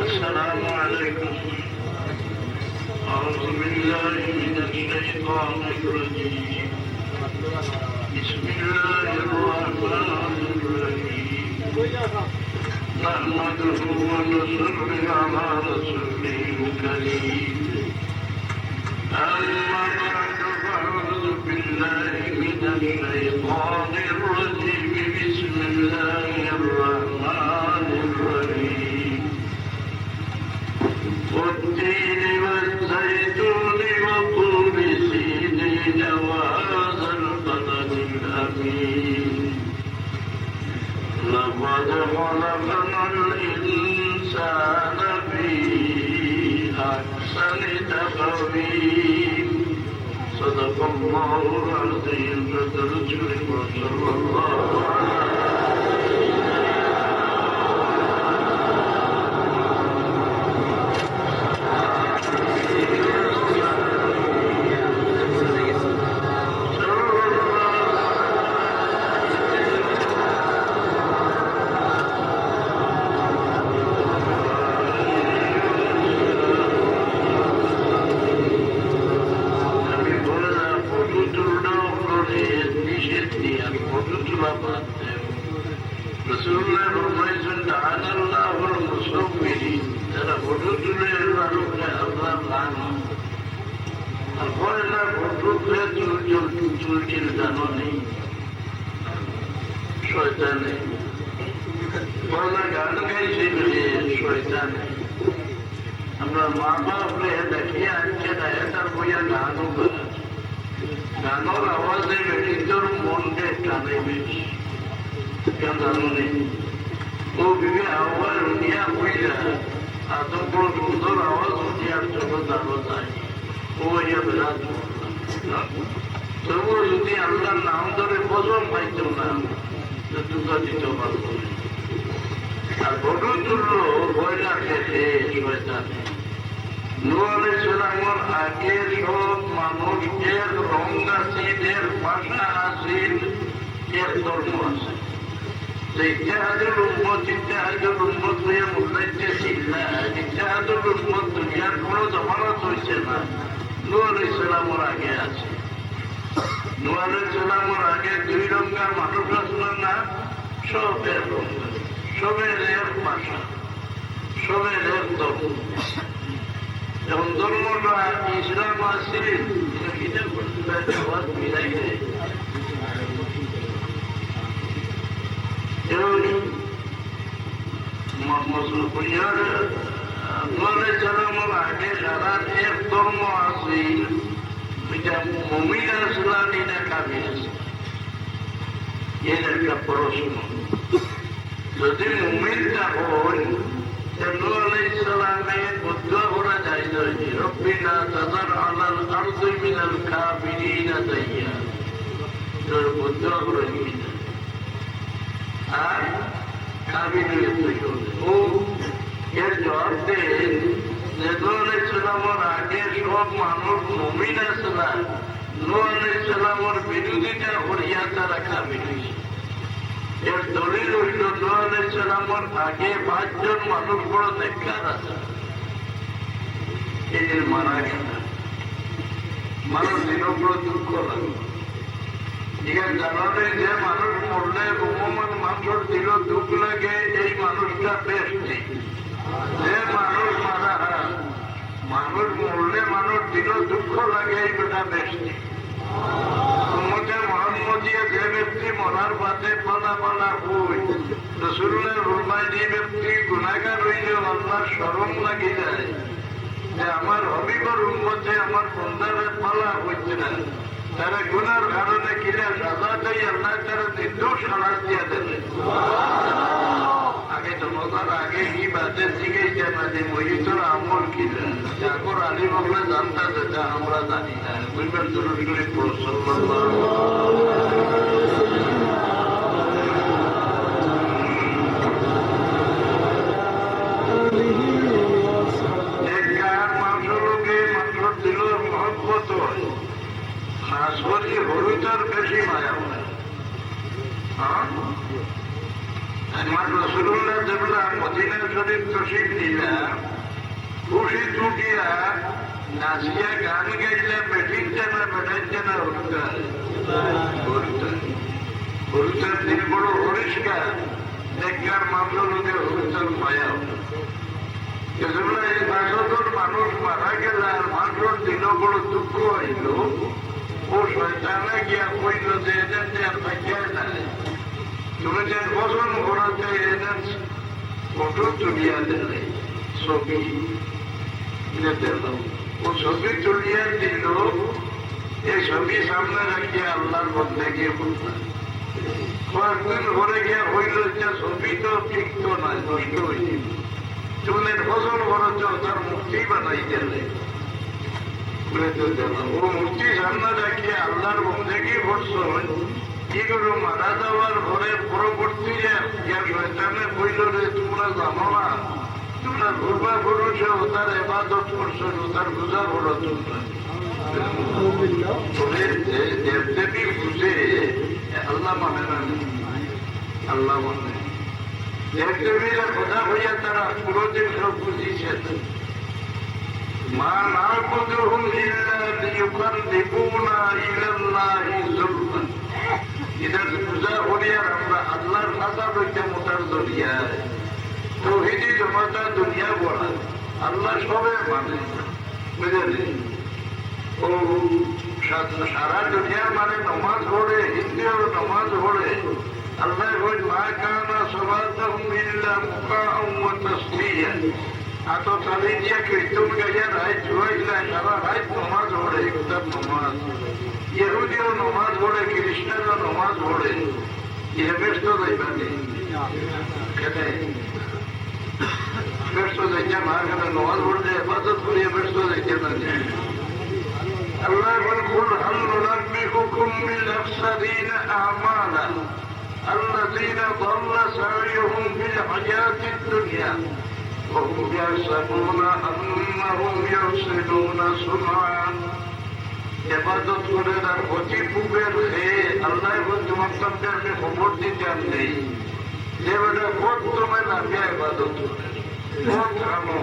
السلام عليكم. أعوذ بالله من الشيطان الرجيم. بسم الله الرحمن الرحيم. نحمده ونصلي على رسوله الكريم. أما بعد فأعوذ بالله من الشيطان الرجيم. بسم الله الرحمن الرحيم. والتين والزيتون وطور سينين وهذا البلد الأمين. لقد خلقنا الإنسان في أحسن تقويم. صدق الله العظيم. وصلى الله على আমরা মা বাপরে দেখিয়ে আনছে না এটার বইয়া গানও করে গানোর আওয়াজে বেটির মনকে টানে বেশি কেন জানো নেই ও বিবে আওয়াজ উঠিয়া হইয়া এত বড় সুন্দর আওয়াজ উঠিয়ার জন্য জানো যায় ও ইয়া বিরাট তবুও যদি আল্লাহর নাম ধরে বজন পাইত না দুঃখ দিতে পারবো আর ফটো তুললো বইলা খেতে শয়তানে নূহ আলাইহিস সালামের আগে সব মানুষ এর রং আছিল, এর ভাষা আছিল, এর ধর্ম আছে। ইত্তেহাদুল উম্মত হয়ে মুখাইতেছিল না। ইত্তেহাদুল উম্মত দুনিয়ার কোনো জমানত হয়েছে না, নূহ আলাইহিস সালামের আগে আছে। নূহ আলাইহিস সালামের আগে দুই রঙের মানুষ আসলো না, সবের রঙ, সবের এক ভাষা, সবের এক ধর্ম। যেমন ধর্মটা ইসলাম আছে মিলাই দেয়। আগে সারা এক ধর্ম আছে, এটা মুমিন আসলাম এটা কাবিল আছে। এর একটা প্রশ্ন, যদি মুমিনটা হয় নূহ আলাইহিস সালামে বুদ্ধ করা যায় যে রব্বিনা তাযার আলাল আরদি মিনাল কাফিরিনা দাইয়্যারা, বুদ্ধ করে নিয়ে আর কাফিরের তৈরি ও এর জবাব দেন নূহ আলাইহিস সালামের আগে সব মানুষ মুমিন আছে না, নূহ আলাইহিস সালামের বিরোধিতা করিয়া তারা কাফির হইছে। এর দলিল হইল নূহ আলাইহিস সালামের আগে 5 জন মানুষ বড় নেককার আছে, এদের মারা গেল। মানুষ দিনের বড় দুঃখ লাগে। এখানে জানালে যে মানুষ মরলে রহমান মানুষের দিল দুঃখ লাগে, এই মানুষটা বেশ নেই। যে মানুষ মারা হয়, মানুষ মরলে মানুষ দিল দুঃখ লাগে, এই বেটা বেশ নেই। উম্মতে মুহাম্মদিয়া যে ব্যক্তি মরার বাদে পালা পালা হই, রাসূলুল্লাহ ফরমায় যে ব্যক্তি গুনাহগার হইলে আল্লাহর শরম লাগি যায় যে আমার হবিবর উম্মতে আমার বন্দারের পালা হইছে না, তারা গুনার কারণে কিনা সাজা দেয়, আল্লাহ তারা নির্দোষ খালাস দিয়া দেবে। আগে তো মজার আগে কি বাদে শিখেছে না যে মহিতর আমল কিনা চাকর আলী বললে জানতা যেটা আমরা জানি না। বুঝবেন জরুরি করে প্রশ্ন হরুতার বেশি মায়া হয়। আমার রাসূলুল্লাহ যেগুলা মদিনা শরীফ তশরিফ নিলা, খুশি টুকিয়া নাচিয়া গান গাইলা, বেঠিকছে না বেঠাইছে না হরুতার হরুতার দিন বড় পরিষ্কার নেককার মানুষ লোকে হরুতার মায়া যেগুলা এই 500 মানুষ মারা গেল আর মানুষের দিন বড় দুঃখ হইল। ও শয়তানে গিয়া কইল যে এদের আর ভাগ্যায় না, তুমি যে বসন ঘোরাতে এদের ফটো তুলিয়া দিলে, ছবি দিল। ও ছবি তুলিয়া দিল, এই ছবি সামনে রাখিয়া আল্লাহর বন্ধে গিয়ে বললাম। কয়েকদিন ঘরে গিয়া হইল যে ছবি তো ঠিক তো নয়, নষ্ট হয়েছে। তুমি বসন ঘোরাচ্ছ, তার মুক্তি বানাই দিলে। ও মূর্তি সামনে রাখিয়ে আল্লাহর বন্দেগি করছেন, কি করো মারা যাওয়ার ঘরে পরবর্তী শয়তানে কইল রে তোমরা জানো না, তোমরা ঘুরবা করছ, তার ইবাদত করছো, তার পূজা করো। তোমরা দেবদেবী বুঝে আল্লাহ মানে না, আল্লাহ মানে দেবদেবীরা কথা হইয়া তারা পুরোদিন সব বুঝিয়েছে। মা না'বুদুহুম ইল্লা লিয়ুকাররিবুনা ইলাল্লাহি যুলফা। এদের পূজা করিয়া আমরা আল্লাহর কাছে হইতে মোটার জড়িয়া তৌহিদি জমাতা দুনিয়া বলা আল্লাহ সবে মানে, বুঝলেন? ও সারা দুনিয়া মানে নমাজ পড়ে, হিন্দুও নমাজ পড়ে। আল্লাহ কই মা কানা সালাতুহুম ইল্লা মুকাআন ওয়া তাসবিহান। আতো চালি দিয়া কীর্তন গাইয়া রাত জুয়াইলা, সারা রাত নমাজ পড়ে, তার নমাজ। ইহুদিও নমাজ পড়ে, খ্রিস্টানও নমাজ পড়ে। ইয়ে ব্যস্ত যাইবানি কেন ব্যস্ত যাইছে না, কেন নমাজ পড়লে হেফাজত করিয়া ব্যস্ত যাইছে না। আল্লাহ বল কুল হাল নুনাব্বিউকুম বিল আখসারিনা আমালা الذين ضل سعيهم في الحياة الدنيا وهم يحسبون أنهم يحسنون صنعا। ইবাদত করে তার অতি পূবের খেয়ে আল্লাহ তোমার সামনে আমি খবর দিতে নেই যে বেটা কত তোমায় লাভিয়া ইবাদত করে কত খানো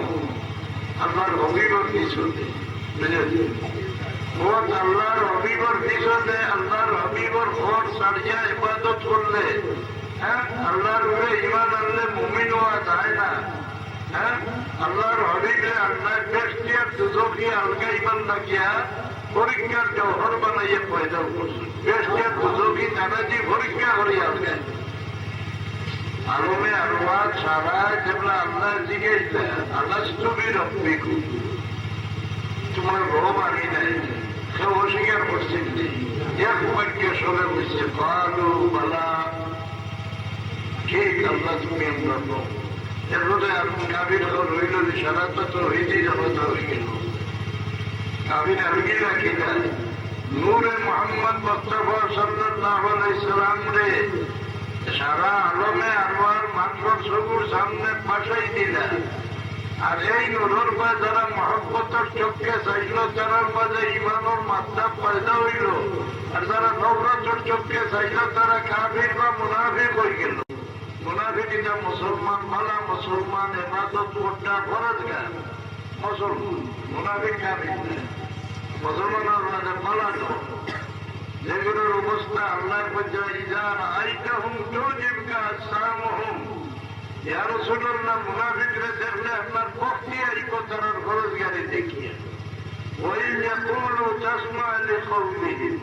আল্লাহর হবিবর পিছনে, বুঝেছেন? কত আল্লাহর হবিবর পিছনে, আল্লাহর হবিবর ঘর ছাড়িয়া ইবাদত করলে, হ্যাঁ আল্লাহর উপরে ইমান আনলে মুমিন হওয়া যায় না। হ্যাঁ আল্লাহর হবিবে আল্লাহ বেশটিয়ার দুজকি আলগা ইমান লাগিয়া পরীক্ষার জহর বানাইয়া পয়দা করছে। বেশটিয়ার দুজকি দাদাজি পরীক্ষা করি আলগায় আলমে আরওয়াহ সারা যেগুলা আল্লাহ জিজ্ঞেস আল্লাহ তুমি রব্বিকু, তোমার রব আমি নাই, সে অস্বীকার করছেন। এক বাক্যে সবে বলছে কালু বালা, ঠিক আল্লাহ তুমি আমরা রব। এরপরে আপনি কাবির রইল সারা তো হইতেই জনতা হয়ে গেল। কাবির আলগি রাখি যায় নূরে মোহাম্মদ মুস্তাফা সাল্লাল্লাহু আলাইহি সাল্লাম রে সারা আলমে আরওয়ার মানুষের সবুর সামনে পাশাই দিলা। আর এই নূরের পায়ে যারা মহব্বতের চোখকে চাইল তারার মাঝে ইমানের মাত্রা পয়দা হইল, আর যারা নবরাত্রের চোখকে চাইল তারা কাফির বা মুনাফিক হয়ে গেল। মুনাফিক এটা মুসলমান ভালা মুসলমান ইবাদত করতে ফরজ গান মুসলমান, মুনাফিক কাফির মুসলমানের মাঝে পালানো যেগুলোর অবস্থা আল্লাহর মধ্যে ইজান আইতাহুম তুজিবকা সামহুম, ইয়া রাসূলুল্লাহ মুনাফিকরা দেখলে আপনার পক্ষে আইব তারার ফরজ গাড়ি দেখিয়ে ওই ইয়াকুলু তাসমা লিকাওমিহিম,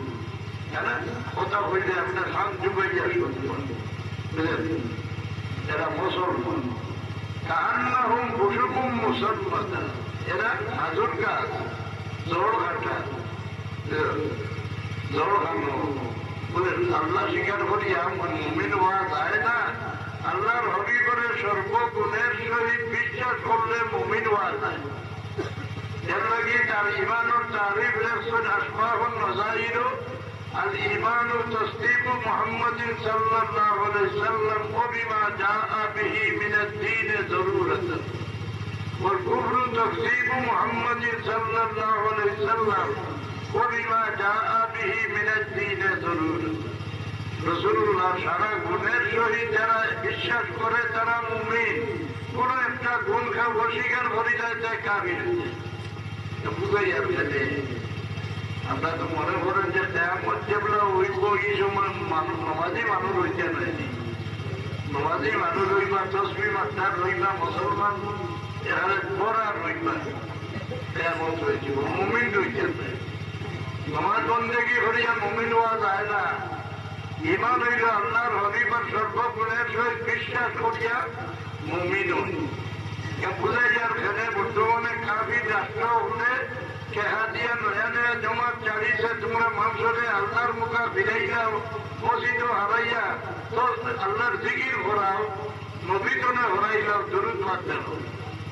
হ্যাঁ কথা বললে আপনার শান্তি হয়ে যাবে। বুঝলেন, এরা মুসলমান কান্নাহুম বুশুকুম মুসলমান, এরা হাজুর গাছ জোর ঘাটা জোর খানো। বুঝলেন, আল্লাহ স্বীকার করিয়া মুমিন হওয়া যায় না। আল্লাহর হবিবরের সর্বগুণের সহিত বিশ্বাস করলে মুমিন হওয়া যায়। এর লাগি তার ইমানুর তারিফ লেখছেন আসমাহুন নজাইর আল ইমানু তাসদীকু মুহাম্মাদিন সাল্লাল্লাহু আলাইহি সাল্লাম ওয়া বিমা জাআ বিহি মিনাদ দীন যরুরাতান ওয়াল কুফরু তাকযীবু মুহাম্মাদিন সাল্লাল্লাহু আলাইহি সাল্লাম ওয়া বিমা জাআ বিহি মিনাদ দীন যরুরাতান। রাসূলুল্লাহ সারা গুণের সহিত যারা বিশ্বাস করে তারা মুমিন, কোন একটা গুণ অস্বীকার করে যায় তাই কাফির। বুঝাই আপনাদের আপনার তো মনে করেন যে কিয়ামত যেগুলো হইব এই সময় মানুষ নমাজি মানুষ হইতে নাই, নমাজি মানুষ হইবা তসবি মাস্টার হইবা মুসলমান এরা পড়া হইবা কিয়ামত হয়েছে মুমিন হইতে নাই। নমাজ বন্দেগী করিয়া মুমিন হওয়া যায় না। ইমান হইল আল্লাহর হবিবর সর্বগুণের সহিত বিশ্বাস করিয়া মুমিন হই। বুঝাই যার খেলে বর্তমানে কাফির রাষ্ট্র হলে কেহা দিয়া নয়া নয়া জমাত চালিয়েছে, তোমরা মানুষরে আল্লাহর মুখা ফিরাইয়াও মসজিদ হারাইয়া তো আল্লাহর জিকির করাও, নবী তনে হরাইলাও, দুরুদ বাদ দেন,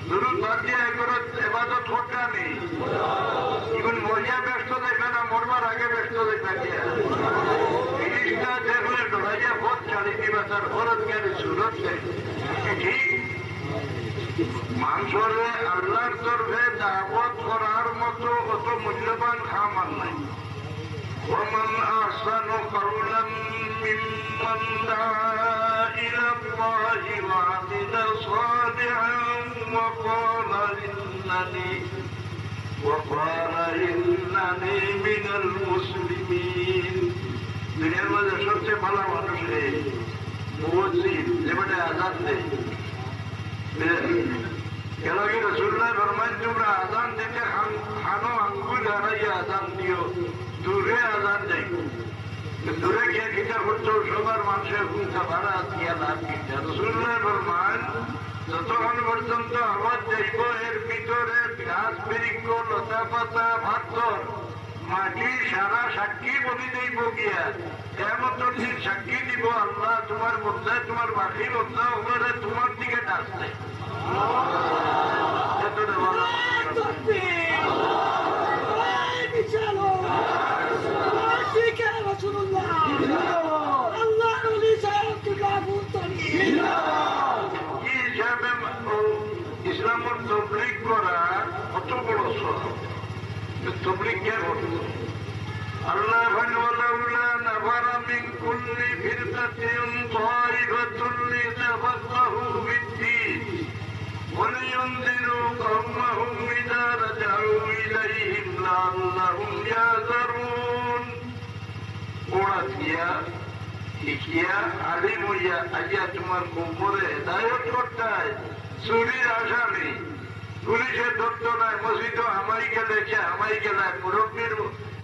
দুরুদ বাদ দিয়া এগুলো এবাদত হত্যা নেই। এখন মরিয়া ব্যস্ত দেখবে না, মরবার আগে ব্যস্ত দেখবে গিয়া জিনিসটা দেখলে ডরাইয়া পথ চালিয়ে দিবা তার ফরজ গাড়ি সুরত ঠিক। মানুষরে আল্লাহর তরফে দাওয়াত করার মতো অত মূল্যবান খাবার নাই। ওমান আহসানু কাওলাম মিম্মান দাআ ইলাল্লাহি ওয়া আমিলা সালিহান ওয়া ক্বালা ইন্নানি মিনাল মুসলিমিন। দুনিয়ার মধ্যে সবচেয়ে ভালো মানুষ মুয়াজ্জিন, যেটা আযান দেয়। এলাকি রাসূলুল্লাহ ফরমান তোমরা আযান দিতে খানো আঙ্গুল হারাইয়া আযান দিও, দূরে আযান যাইব। দূরে গিয়ে কিতা করছো সবার মানুষের ভূমিকা ভাড়া দিয়া লাভ কিনা। রাসূলুল্লাহ ফরমান যতক্ষণ পর্যন্ত আওয়াজ যাইব এর ভিতরে গাছ বৃক্ষ লতা পাতা পাথর মাটি সারা সাক্ষী বলি দেব গিয়া কেমন ঠিক সাক্ষী দিব আল্লাহ তোমার মধ্যে তোমার বাকি মধ্যে ওখানে তোমার দিকে ডাকছে। ইসলামের তবলিগ করা কত বড় সব, তবলিগ কে করত? আল্লাহ ওয়ালাউলা নাফারা মিন কুল্লি ফিরকাতিন তাইফাতুন লিতাফাক্কাহু ফিদ-দীন ওয়া লিয়ুনযিরু কওমাহুম ইযা রাজাউ ইলাইহিম লাআল্লাহুম ইয়াযরুন। ওরা দিয়া শিখিয়া আলিম হইয়া আইয়া তোমার কোমরে হেদায়ত করতায়। চুরির আসামি পুলিশে ধরত নাই, মসজিদ আমাই গেলে আমাই গেলে মুরব্বীর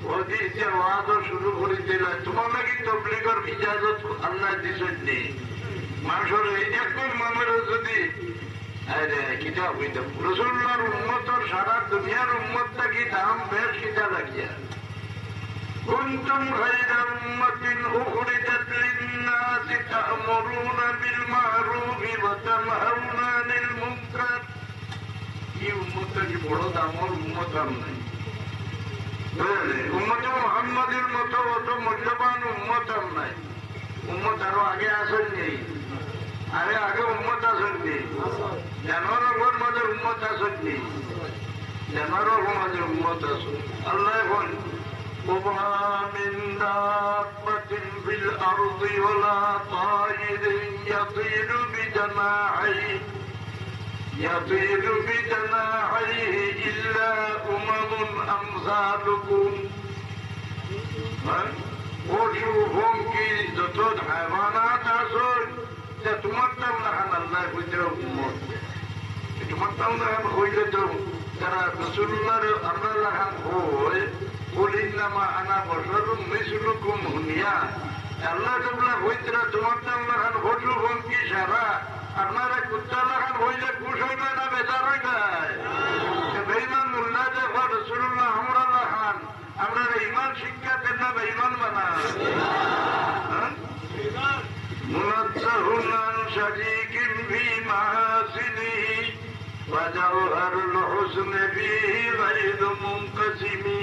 হদিসে ওয়াজও শুরু করে দিলে তোমার নাকি তবলিগের ইজাজত আল্লাহ দিছেন নি। মানুষের একজন মানুষের যদি কিতা হইত রাসূলুল্লাহর উম্মতের সারা দুনিয়ার উম্মতটা কি দাম বেশ কিতা লাগিয়া কুনতুম খায়রা উম্মাতিন উখরিজাত লিন-নাসি তা'মুরুনা বিল মা'রুফি ওয়া তানহাউনা আনিল মুনকার। এই উম্মতটা কি বড় দামের উম্মত আর নাই। উম্মতে মুহাম্মাদের মতো অত মূল্যবান উম্মত আর নাই। উম্মত আরো আগে আসেন নেই, আরে আগে উম্মত আসেননি জানোয়ারের মাঝে উম্মত আসেননি জানোয়ারের মাঝে উম্মত আসুন আল্লাহ এখন وما من دابة في الأرض ولا طائر يطير بجناحيه إلا أمثالكم পশু ভঙ্কি যত হাইওয়ানাত আসুন তোমার নাম লাগান আল্লাহ বুঝতে তোমার নাম লাগান হইলে তো যারা রসুল্লাহ আমরা লাগান হই বলিনামা আনা বছর মিসলুকুম হুনিয়া আল্লাহ তোমরা হইতে তোমার নাম লাগান পশু ভঙ্কি সারা আপনারা কুত্তা লাগান হইলে খুশ হইবে না বেচার হইবে বেইমান উল্লাহ দেখো রসুল্লাহ আমরা লাগান আমরা ইমান শিক্ষা দেন না ইমান বানা মুনাজ্জাহুন আন শারীকিন ফি মাহাসিনিহি ওয়া জাওহারুল হুসনি ফিহি গায়রু মুনকাসিমি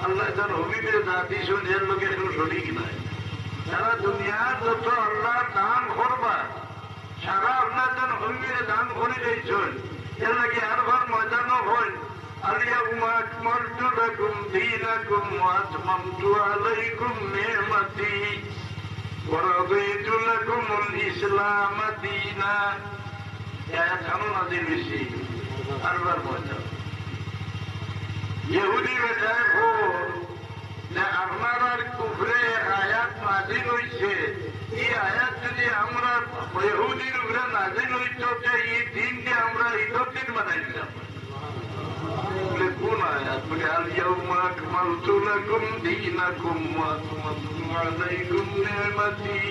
আল্লাহ তার হবিবের জাতি শুনিয়ার লোকে কেউ শরীক নাই সারা দুনিয়ার যত আল্লাহ দান করবা সারা আল্লাহ তার হবিবের দান করে দিয়েছেন এর লাগে আর বার ময়দানও হয় اليوم أكملت لكم دينكم وأتممت عليكم نعمتي ورضيت لكم الإسلام دينا يا كانوا نزيل أربع موجود يهودي بجاءه لأغمار الكفر آيات نازل হইছে এই আয়াত যদি আমরা ইহুদির উপরে নাজিল হইতো যে এই দিনকে আমরা ঈদের দিন বানাই দিলাম কোন আয়াত বলে اليوم أكملت لكم دينكم وأتممت عليكم نعمتي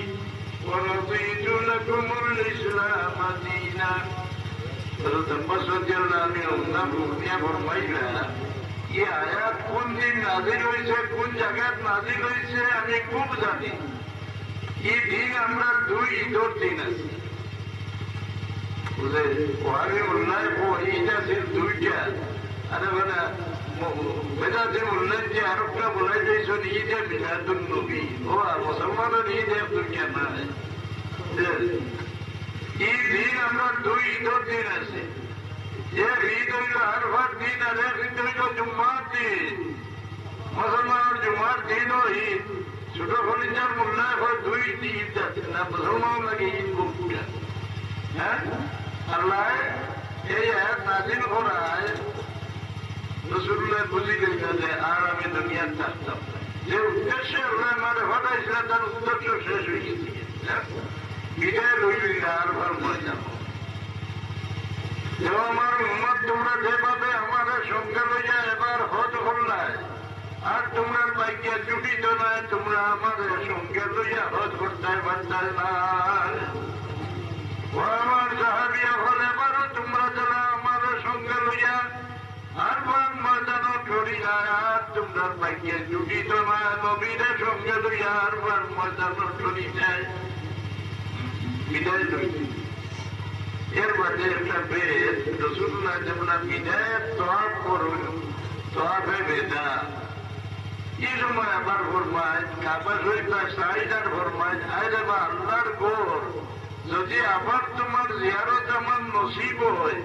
ورضيت لكم الإسلام دينا ये आयात কোন দিন নাজিল হয়েছে কোন জায়গায় নাজিল হয়েছে আমি খুব জানি এই দিন আমরা দুই ঈদের দিন আছে বুঝলে ওয়ারি উল্লাহ এইটা দিন দুইটা আরে বলে বেদাতে উল্লেখ যে আরবটা বলে দিয়েছেন ঈদে মিলাদুন নবী ও মুসলমানের ঈদে দুইটা না এই দিন আমরা দুই ঈদের দিন আছে एक ईद हईल अरफार दिन और एक ईद हईल जुम्मार दिन मुसलमान जुम्मार दिन ईद ছোট খলিজার মোল্লায় হয় দুই ঈদ আছে না মুসলমান লাগে ঈদ গুপ্তা হ্যাঁ আল্লাহ এই আয়াত নাযিল করায় রাসূলুল্লাহ বুঝি গেছে আর আমি দুনিয়ার থাকতাম যে উদ্দেশ্যে আল্লাহ আমারে পাঠাইছিলেন তার উদ্দেশ্য শেষ হয়ে গেছে বিদায় রইল আর বার ময়দান আমার উম্মত তোমরা যেভাবে আমাদের সঙ্গে লইয়া এবার হজ করলাই আর তোমরা বাইকে জুটিত নাই তোমরা আমাদের সঙ্গে লইয়া হজ করতে পারতাই না ও আমার সাহাবিয়া হল এবারও তোমরা যারা আমাদের সঙ্গে লইয়া আর বার ময়দানও ঠরিয়া আর তোমরা বাইকে জুটিত না নবীদের সঙ্গে লইয়া আর বার ময়দানও ঠরি যায় বিদায় লইতে এর মাঝে একটা বেদ রসুল্লাহ যেমন বিদায় তোয়াব করুন তোয়াবে বেদা এই সময় আবার ফরমায় কাবা শরীফটা সাইডার ফরমায় আরে বা আল্লাহর গোর যদি আবার তোমার জিয়ারত আমার নসিব হয়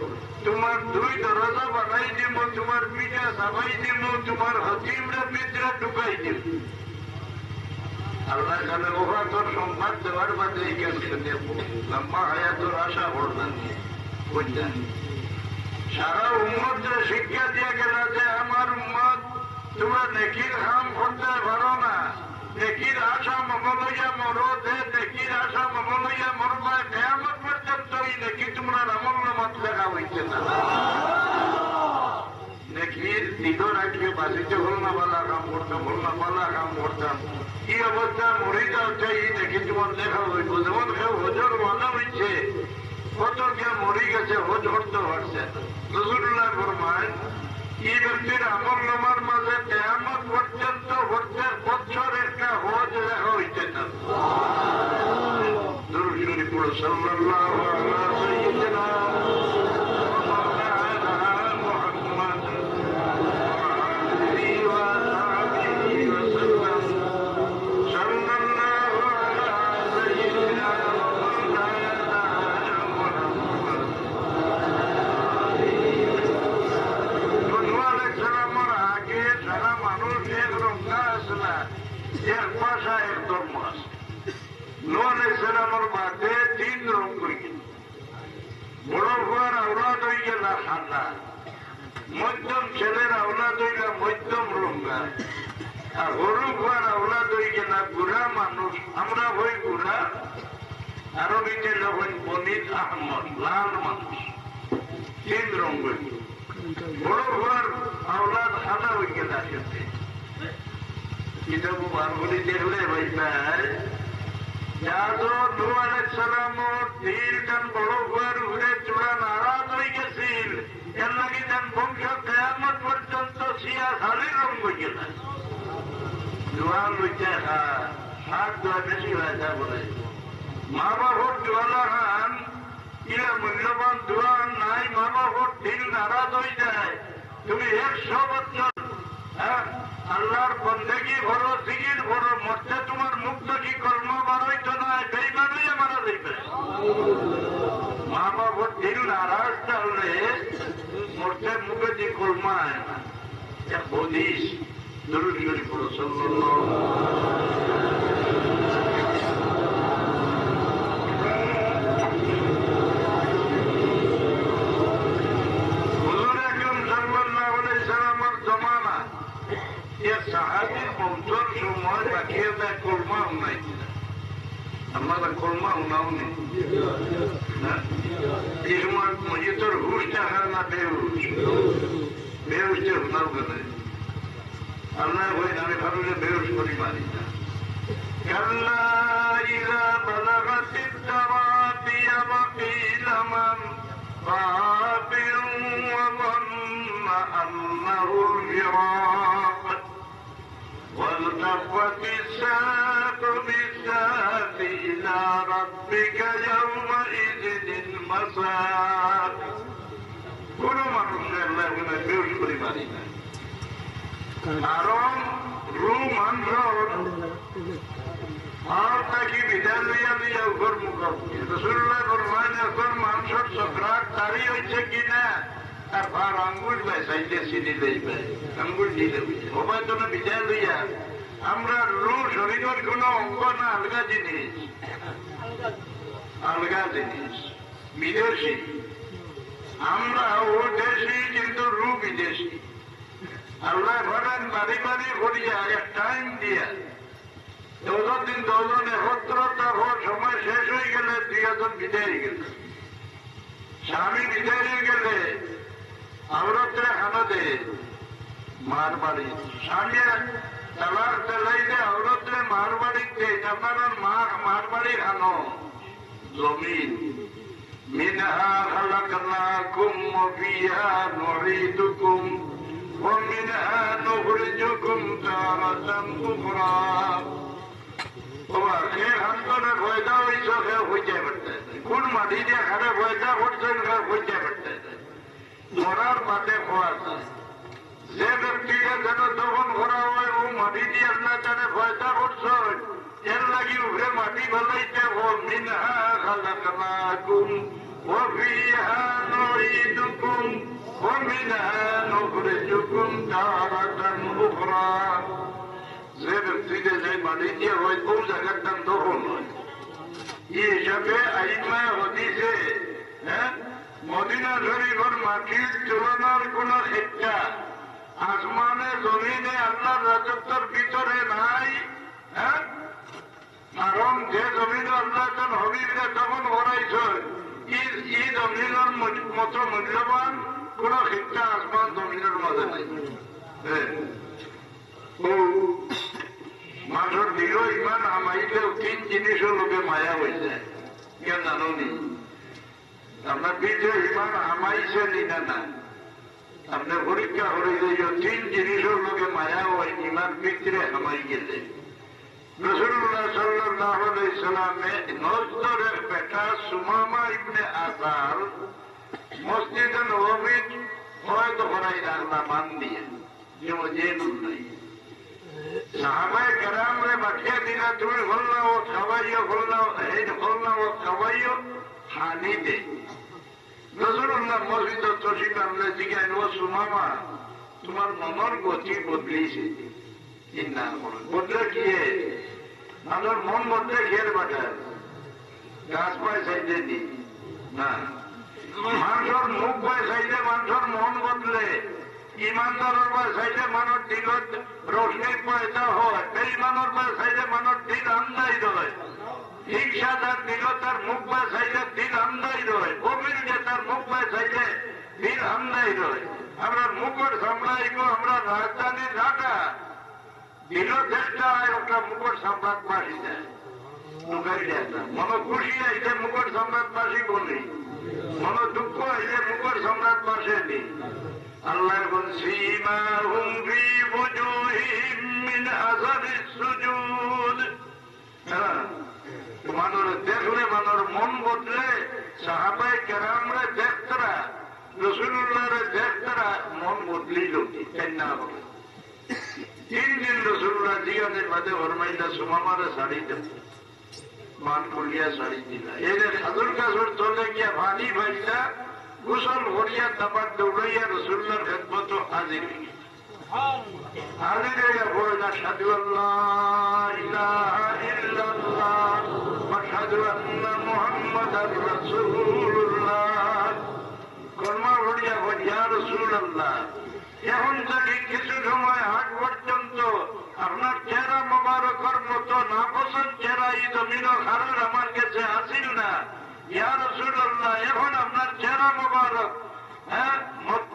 তোমার দুই দরজা বানাই দিব তোমার পিঠা সাবাই দিব তোমার হতিমরা পিঠা ঢুকাই দিব আল্লাহ তাহলে ওরা তোর সম্মান দেওয়ার বাদে এখানে লম্বা হায়াতের আশা করলেন বুঝলেন সারা উম্মতকে শিক্ষা দিয়ে গেল যে আমার উম্মত তোমরা নেকির কাম করতে পারো না নেকির আশা মঙ্গলইয়া মরো দে নেকির আশা মঙ্গলইয়া মরবা কেয়ামত পর্যন্ত এই নেকি তোমরা আমল নামাত লেখা হইছে না নেকির দিদর রাখিয়ে বাঁচিতে হল না পালা কাম করতাম হল না পালা কাম করতাম এই অবস্থা মরে যাও চাই দেখি তোমার লেখা হইব যেমন কেউ হজর মানা হইছে কত কে মরে গেছে হজ করতে পারছে রাসূলুল্লাহ ফরমায় এই ব্যক্তির আমল নামার মাঝে কিয়ামত পর্যন্ত প্রত্যেক বছর একটা হজ লেখা হইতে না দরুদ শরীফ পড়ো সাল্লাল্লাহু আলাইহি সাইয়্যিদিনা সাদা, মধ্যম ছেলের আওলাদ হইলা মধ্যম রঙা, আর হরু ঘর আওলাদ হয়ে গেলা বুড়া মানুষ, আমরা হই বুড়া, আরো নিচে যখন বনির আহমদ লাল মানুষ, তিন রঙ হইল। বড় ঘর আওলাদ সাদা হয়ে গেলা সাথে কিতাবু বারগুলি দেখলে ভাই ভাই যাদো নূহ আলাইহিস সালামর দিল কান বড় ঘর ঘুরে চূড়া নারাজ হয়ে গেছিল, এর লাগি তার বংশ কিয়ামত পর্যন্ত সিয়া শালির রঙ হয়ে গেল। দোয়া লইতে হাত দোয়া বেশি হয়ে যায় বলে মা বাবার দোয়ালা খান ইলা মূল্যবান দোয়া নাই, মা বাবার দিল নারাজ হয়ে যায়। তুমি 100 বছর আল্লাহর বন্দেগি ভরো, জিকির ভরো, মরতে তোমার মুখ দেখি কর্ম বাড়াইতো না, বেইমানই মারা যাইবে। মা বাবার দিল নারাজ তাহলে মরতে মুখে যে কলমা বদিস দরুদ শরীফ পড়ো সাল্লাল্লাহু সাহাবীর মৌতের সময় রাখিয়ে দেয় কলমা নাই, আমরা কলমা উনাও নেই। এই সময় মসজিদের হুশ দেখা না বেহুশ, বেহুশে উনাও গেলে আল্লাহ বই আমি ভাবলে বেহুশ করি মারি না। কাল্লা ইযা বালাগাতিত তারাকিয়া ওয়াকিলা মান রাবিউ ওয়া ظنَّ أنه الفراق والتفت الساق بالساق إلى ربك يومئذ المساق। কোন মানুষের আল্লাহ বেহুশ করি মারি না, কারণ রু মাংস আর তাকে বিদায় লইয়া লইয়া উপর মুখ রাসূলুল্লাহ ফরমান এখন মাংসর চক্রাট তারি হয়েছে কিনা আর ভার আঙ্গুল সাইডে চিনি দেবে, আঙ্গুল দিলে সবাই তো না বিদায় লইয়া। আমরা রু শরীরের কোন অঙ্গ না, আলগা জিনিস, আলগা জিনিস, বিদেশি। আমরা ও দেশি কিন্তু রু বিদেশি। আল্লাহ বলেন বাড়ি বাড়ি করিয়া এক টাইম দিয়া 14 দিন 10 জন একত্রতা হওয়ার সময় শেষ হয়ে গেলে 2 জন বিদায় হয়ে গেল। স্বামী বিদায় হয়ে গেলে আওরাতে খানা দে মার বাড়ি, স্বামী তালাক চালাইলে আওরাতে মার বাড়িতে আপনার মার বাড়ি খানো জমিন। মিনহা খালাকনাকুম ওয়া ফিহা নুঈদুকুম ওয়া মিনহা নুখরিজুকুম তারাতান উখরা। ওয়া কে হান্তনে ফয়দা হইছে কে হইতে পারতে, কোন মাটি দিয়ে খারে ফয়দা করছেন কে হইতে পারতে, মরার মাঠে খোয়া যায়। যে ব্যক্তিকে যেন দফন করা হয় ও মাটি দিয়ে আল্লাহ জানে ফয়দা করছে, এর লাগি উপরে মাটি ফেলাইতে হোক। মিনহা খালাকনাকুম ওয়া ফিহা নুঈদুকুম ওয়া মিনহা নুখরিজুকুম তারাতান উখরা। যে ব্যক্তিকে যে মাটি দিয়ে হয় ও জায়গার দাম দফন হয়। এই হিসাবে আইমায়ে হাদিসে মদিনা শরীফের মাটির তুলনার কোন শিক্ষা আসমানে জমিনে আল্লাহর রাজত্বের ভিতরে নাই। কারণ যে জমিনে আল্লাহ তার হবিবরে তখন ভরাইছে, এই জমিনের মতো মূল্যবান কোন শিক্ষা আসমান জমিনের মাঝে নাই। মানুষের দিল ইমান আমাইলেও 3 জিনিসের লোকে মায়া হয়ে যায়, কেন জানো নি? আপনার ভিতরে ইমান আমাইছে নিনা না, আপনার পরীক্ষা হলে 3 জিনিসের লোকে মায়া হয়, ইমান ভিতরে আমাই গেলে। রাসূলুল্লাহ সাল্লাল্লাহু আলাইহি সাল্লামে নজরের বেটা সুমামা ইবনে আসাল মসজিদে নববীর হয়তো করাই রাখলা মান দিয়ে, যে মজে নাই। সাহাবায়ে কেরামরে পাঠিয়ে দিলা, তুমি হল্লাও খাওয়াইও, হল্লাও হল্লাও খাওয়াইও, হানি দে। রাসূলুল্লাহ মসজিদে তশরিফ আনলে জিজ্ঞাসা, ও সুমামা তোমার মনের গতি বদলিছে না? বদলে গিয়ে আমার মন বদলে খেয়ে বাটায় গাছ পায় সাইডে দি না, মানুষের মুখ বয়ে চাইলে মানুষের মন বদলে, ইমানদারের বয়ে চাইলে মানুষ দিগত রোশনি পয়দা হয়, বেঈমানের বয়ে চাইলে মানুষ দিল আন্দাই রয়, হিংসাদার দিগতার মুখ বয়ে চাইলে দিল আন্দাই রয়, গভীর নেতার মুখ বয়ে চাইলে দিল আন্দাই রয়। আমরা মুখর সামলাইব, আমরা রাজধানী ঢাকা দিল চেষ্টা হয় ওটা মুখর সম্রাটবাসী দেয়, মনে খুশি আইলে মুখর সম্রাটবাসী বলি, মনে দুঃখ আইলে মুখর সম্রাটবাসী নি। আল্লাহ বলছি মাহুম ফি বুজুহিহিম মিন আসারিস সুজুদ। মানুষ দেখলে মানুষ মন বদলে, সাহাবায়ে কেরামরে দেখতরা, রাসূলুল্লাহরে দেখতরা মন বদলিল কেন্না বলে। 3 দিন রাসূলুল্লাহ জিয়াদের বাদে ফরমাইলা সুমামারে শাড়ি দেব, মান খুলিয়া শাড়ি দিলা, এদের হাজুর কাজর চলে গিয়া ভানি ভাইলা গোসল ভরিয়া তারপর দৌড়াইয়া রাসূলুল্লাহর খেদমত হাজির হইয়া হাজির হইয়া বলেন আশহাদু আল্লাহ ইলাহা ইল্লাল্লাহ ওয়া আশহাদু আন্না মুহাম্মাদার রাসূলুল্লাহ। কলমা ভরিয়া বলেন ইয়া রাসূলুল্লাহ, এখন থেকে কিছু সময় আগ পর্যন্ত আপনার চেহারা মোবারকের মতো নাপসন্দ চেহারা এই জমিন খারাপ আমার কাছে আসিল না। ইয়া রাসূলুল্লাহ, এখন আপনার চেহারা মোবারক,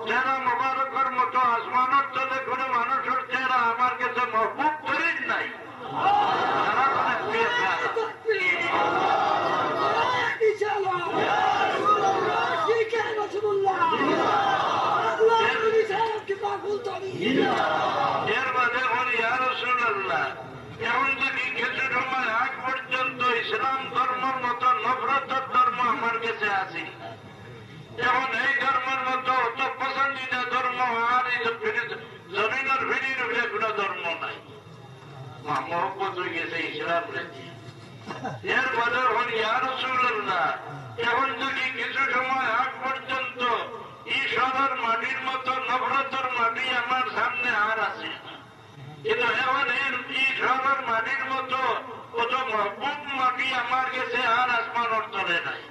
চেহারা মোবারকের মতো আসমানের তলে কোনো মানুষের চেহারা আমার কাছে মহবুব করেন নাই। এর বাদে বলি ইয়া রাসূলুল্লাহ, এখন থেকে কিছু সময় আগ পর্যন্ত ইসলাম ধর্মের মতো নফরতের ধর্ম আমার কাছে আছে। এখন এই ধর্মের মতো অত পছন্দিদা ধর্ম আর এই জমিনের ভিড়ির উপরে কোন ধর্ম নাই, মহব্বত হয়ে গেছে ইসলাম রেখে। এর বাদে বলি ইয়া রাসূলুল্লাহ, এখন থেকে কিছু সময় আগ পর্যন্ত ঈশ্বরের মাটির মতো নফরতের মাটি আমার সামনে আর আছে, কিন্তু এখন ঈশ্বরের মাটির মতো কত মহবুব মাটি আমার কাছে আর আসমানের তলে নাই।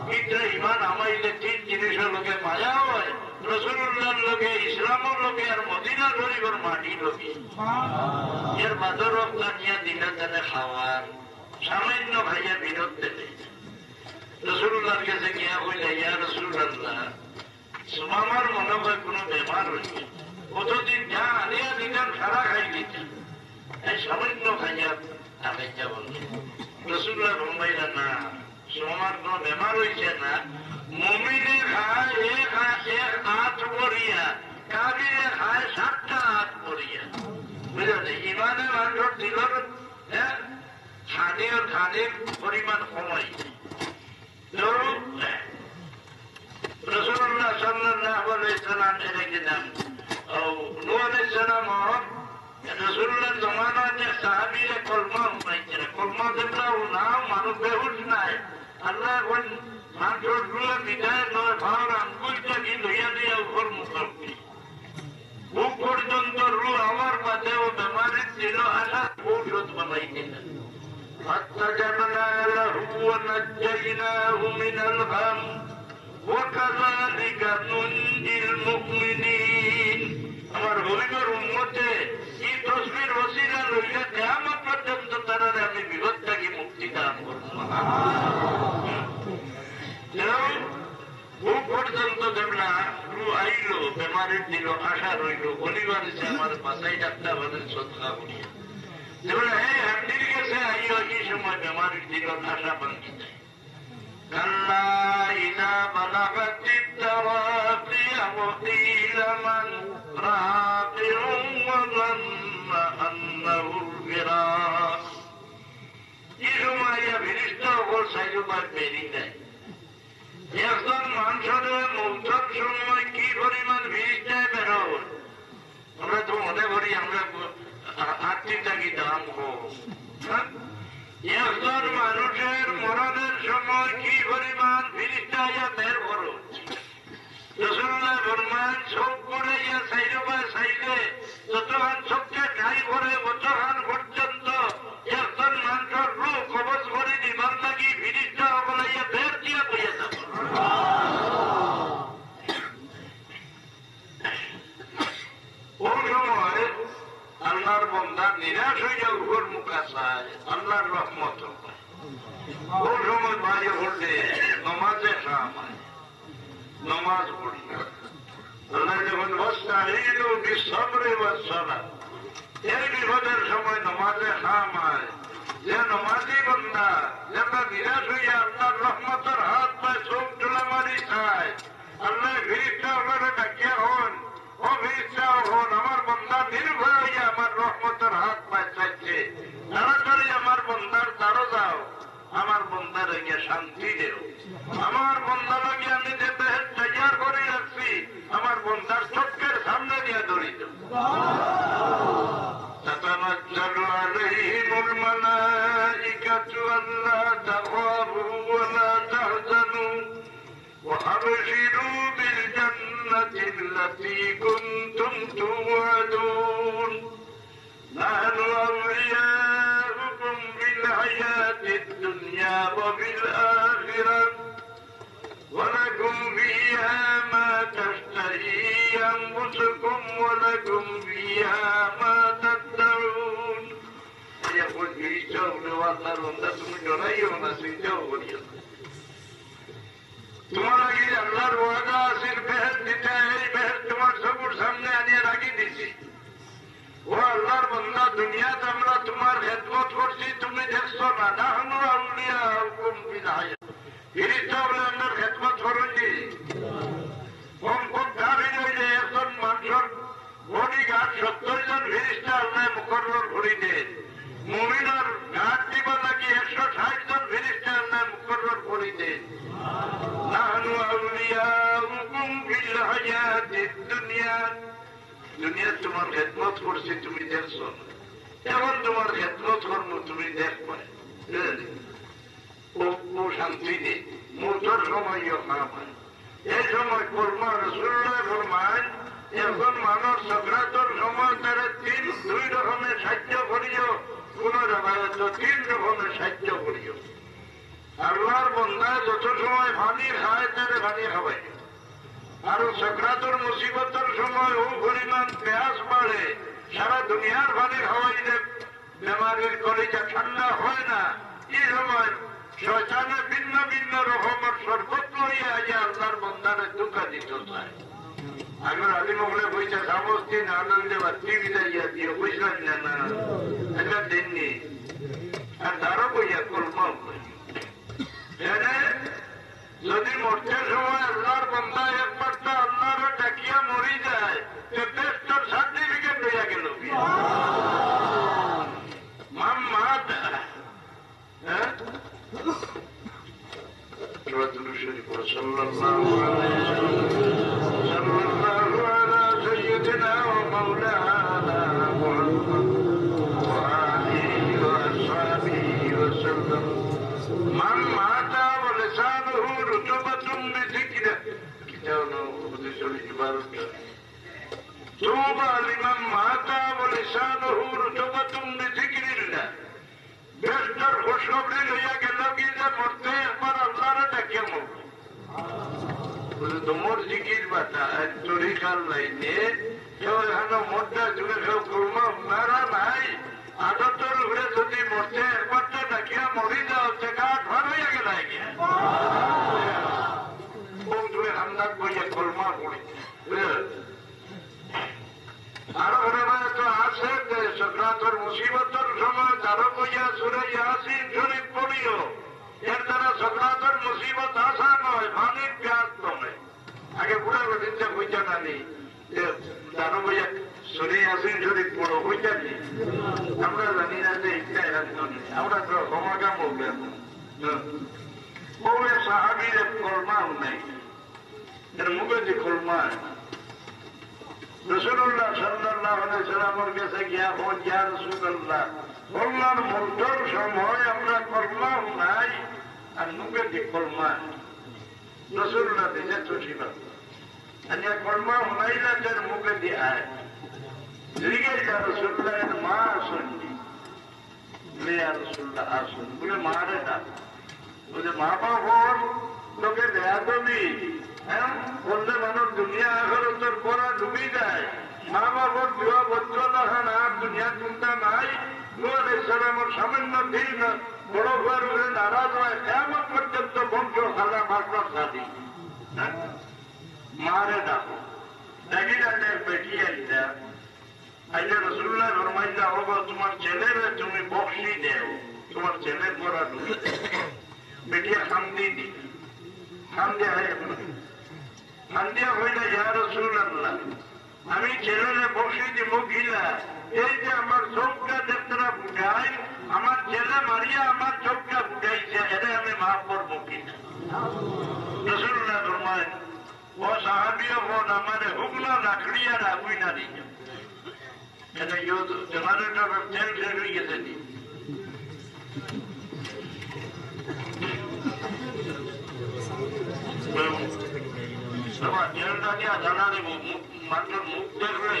কিন্তু ইমান আমাইলে 3 জিনিসের লোকে মায়া হয়, রাসূলুল্লাহর লোকে, ইসলামের লোকে, আর মদিনা শরীফের মাটির লোকে। এর বাদর নিয়ে দিনে দিনে খাওয়ার সামান্য ভাইয়া বিরোধ দেবে। রাসূলুল্লাহর কাছে গিয়া হইলে ইয়া রাসূলুল্লাহ, সুমামার মনে হয় কোনো বেমার হয়েছে, কতদিন যা আনিয়া দিতেন খারা খাই দিতেন, এই সামান্য খাইয়া আগাইয়া বললেন। রাসূলুল্লাহ ফরমাইলেন না, সুমামার কোনো বেমার হয়েছে না, মুমিনে খায় এক আট করিয়া, কাবিরে খায় 7টা আট করিয়া। বুঝলেন, ইমানে মানুষ দিলর খানির পরিমাণ কমাইছে। রাসূলুল্লাহ সাল্লাল্লাহু আলাইহি সাল্লাম এরকম নূহ আলাইহিস সালাম রাসূলুল্লাহর জমানাতে সাহাবীরা কলমা পড়াইছিল, কলমা দেবরাও নাও মানুষ বেহুশ নাই। আল্লাহ কোন মানুষগুলো বিদায় নয় ভার আঙ্গুলটা কি লইয়া দিয়া উপর মুখী বুক পর্যন্ত রু আমার মাঝে ও বেমারির ছিল আশা ঔষধ বানাইছিলেন। فاستجبنا له ونجيناه من الغم وكذلك ننجي المؤمنين। আমার হবিবের উম্মতে এই তসবির ওসিলা লইয়া কিয়ামত পর্যন্ত তারা আমি বিপদ থেকে মুক্তি দান করব। বুক পর্যন্ত দেখলা রু আইলো, বেমারির দিল আশা রইল, অলিবার আমার বাসাই ডাক্তার আমাদের সদকা করিয়া যেমন এই হাতির কাছে আইও এই সময় বেমারির দিল আশা ভাঙ্গি যায়। كلا إذا بلغت التراقي وقيل من راق وظن أنه الفراق। এই সময় ফেরেশতা ওপর সাইজুবার বেরিয়ে দেয়। একজন মানুষের মৌতের সময় কি পরিমাণ ফেরেশতায় বের হয়, আমরা তো মনে করি আমরা আত্মীয়তাকে দাম হোক। একজন মানুষের মরণের সময় কি পরিমাণ ফেরেশতা বের করো। রাসূলুল্লাহ ফরমান চোখ পড়াইয়া সাইডে সাইডে যতক্ষণ চোখকে ঠাই করে ততক্ষণ পর্যন্ত একজন মানুষের রূপ কবজ করে দিবার লাগি ফেরেশতা বলাইয়া বের দিয়া বইয়া যাব। আল্লাহর বন্দা নিরাশ হইয়া উপর মুখা চায় আল্লাহর রহমত ও সময় বাইরে হলে নমাজে খামায় নমাজ পড়ি আল্লাহ যখন বস্তা হইল বিশ্বরে বৎসরা এই বিপদের সময় নমাজে খামায় যে নমাজি বন্দা যেটা নিরাশ হইয়া আল্লাহর রহমতের হাত পায় চোখ তোলা মারি খায় আল্লাহ ফিরিস্তা ওখানে ডাকিয়া হন ও ফিরিস্তা হন আমার বন্দা নির্ভয় হইয়া আমার রহমতের হাত পায় চাইছে তাড়াতাড়ি আমার বন্দার দ্বারো যাও আমার বন্দার গিয়ে শান্তি দেও আমার বন্দা লাগিয়ে আমি যে দেহের তৈয়ার করে রাখছি আমার বন্দার চোখের সামনে নিয়ে ধরিত تتنزل عليهم الملائكة ألا تخافوا ولا تحزنوا وأبشروا بالجنة التي كنتم توعدون نحن أولياؤكم في الحياة الدنيا وفي الآخرة ولكم فيها ما تشتهي أنفسكم ولكم فيها ما تدعون يقول بيشتغل والله وانت تمجرأي ونسيته وليا তোমার আগে আল্লাহর ওয়াদা আছে বেহেশত দিতে এই বেহেশত তোমার সবুর সামনে আনিয়ে রাখি দিছি ও আল্লাহর বান্দা দুনিয়াতে আমরা তোমার খেদমত করছি তুমি দেখছো না নাহনু আউলিয়াউকুম ফিল হায়াত ফিরিস্তা বলে আপনার খেদমত করেছি কম কম কাবিল হইলে একজন মানুষের বডিগার্ড 70 জন ফিরিস্তা আল্লাহ মুকরর করে দেন মুমিনের গার্ড দিবা লাগি 160 জন ফিরিস্তা আল্লাহ মুকরর করে দেন নাহনু আউলিয়াউকুম ফিল হায়াতিদ দুনিয়া দুনিয়া তোমার খেদমত করছি তুমি দেখছো না এখন তোমার খেদমত কর্ম তুমি দেখবে ও শান্তি নেই মুহূর্তের সময়ও খারাপ হয় এই সময় কর্মা রসুল্লাহ ফরমান এখন মানুষ সক্রান্তর সময় তারা দুই রকমের সাহায্য করিও কোন রামায়ণ 3 রকমের সাহায্য করিও আল্লাহর বন্দা যত সময় পানি খায় তারা পানি খাওয়াই আর সক্রান্তর মুসিবতের সময় ও পরিমাণ পেঁয়াজ বাড়ে সারা দুনিয়ার পানি খাওয়াইলে বেমারির কলিজা ঠান্ডা হয় না এই সময় শয়তানে ভিন্ন ভিন্ন রকমের শরবত লইয়া আজ আল্লাহর বন্দারে দুঃখা দিত চায় আগের আলী মহলে পয়সা সমস্তি না লইলে বাতি বিদাইয়া দিয়ে বুঝলেন না এটা দেননি আর তারও পয়সা কলমা যদি মরতে সময় আল্লাহর বন্দা একবারটা আল্লাহর ডাকিয়া মরি যায় বেস্টার সার্টিফিকেট হইয়া গেল মাম্মাদ সাল্লাল্লাহু আলা সাইয়্যিদিনা ওয়া মাওলানা মুহাম্মদ ওয়া আলিহি ওয়া আসহাবিহি ওয়া সাল্লাম মান মাতা ওয়া লিসানুহু রুতুবাতুন বিযিকরি কিতাবুন উপদেশুল ইবারত তুবা লিমান মাতা ওয়া লিসানুহু রুতুবাতুন বিযিকরিল্লাহ বেস্টার খুশখবরি লইয়া গেল কি যে মরতে একবার আল্লাহরে ডাকিয়া মরবে বলে তোমার জিকির বাতা তরিকার লাইনে কেউ এখানে মরটা জুড়ে কেউ কর্মা উনারা নাই আদতের উপরে যদি মরতে একবারটা ডাকিয়া মরি যাও সে কাঠ ভার হইয়া গেল তুমি হামদার বইয়া কর্মা করি আরো ঘটনায় তো আছে যে সক্রান্তর মুসিবতের সময় তারও বইয়া সুরে ইয়াসিন শরীফ পড়িও এর দ্বারা সক্রান্তর মুসিবত আসা নয় পানির পেঁয়াজ কমে আগে পুরা চিন্তা হইতে জানি যে তারও বইয়া সুরে ইয়াসিন শরীফ পড়ো হইতে জানি আমরা জানি না যে ইচ্ছা এরকম আমরা তো সমাগম বলবেন ওই সাহাবির কলমাও নাই এর মুখে যে কলমা রাসূলুল্লাহ সাল্লাল্লাহু আলাইহি সাল্লামের কাছে গিয়া বল ইয়া রাসূলুল্লাহ বললাম মরতের সময় আমরা কলমা নাই আর মুখে যে কলমা রাসূলুল্লাহ দিতে ছিল আর কলমা নাই না তার মুখে দিয়ে আয় জিজ্ঞেস ইয়া রাসূলুল্লাহ মা শুননি ইয়া রাসূলুল্লাহ আসুন বলে মারে না বলে মা বাবার লোকে দেয়া তুমি হ্যাঁ বললে মানুষ দুনিয়া আখেরাতের পড়া ডুবি যায় মা বাবার বিবাহ বদ্ধতা না দুনিয়া চিন্তা নাই। আমার সামান্য দিন বড় ঘর করে নারাজ হয় এমন পর্যন্ত বংশ সাদা মাস্টার সাথী মারে ডাকো দেখি যাচ্ছে বেটি আইটা আইলে রসুল্লাহ ফরমাইলা হবো তোমার ছেলের তুমি বক্সি দেও তোমার ছেলের পড়া ঢুকে বেটিয়া শান্তি দি শান্তি হয় শান্তিয়া হইলে ইয়া রাসূলুল্লাহ আমি ছেলের বক্সি দিব গিলা এই যে আমার চোখটা দেখতরা ফুটাই আমার ছেলে মারিয়া আমার চোখটা ফুটাইছে এটা আমি মাফ করবো কিনা রাসূলুল্লাহ ফরমায় ও সাহাবিয়া বোন আমার হুকমা রাখড়িয়া রাখুই না দিও এটা জমানোটা তেল শেষ হয়ে গেছে নি তেলটা দিয়া জানা দেবো মানুষের মুখ দেখলে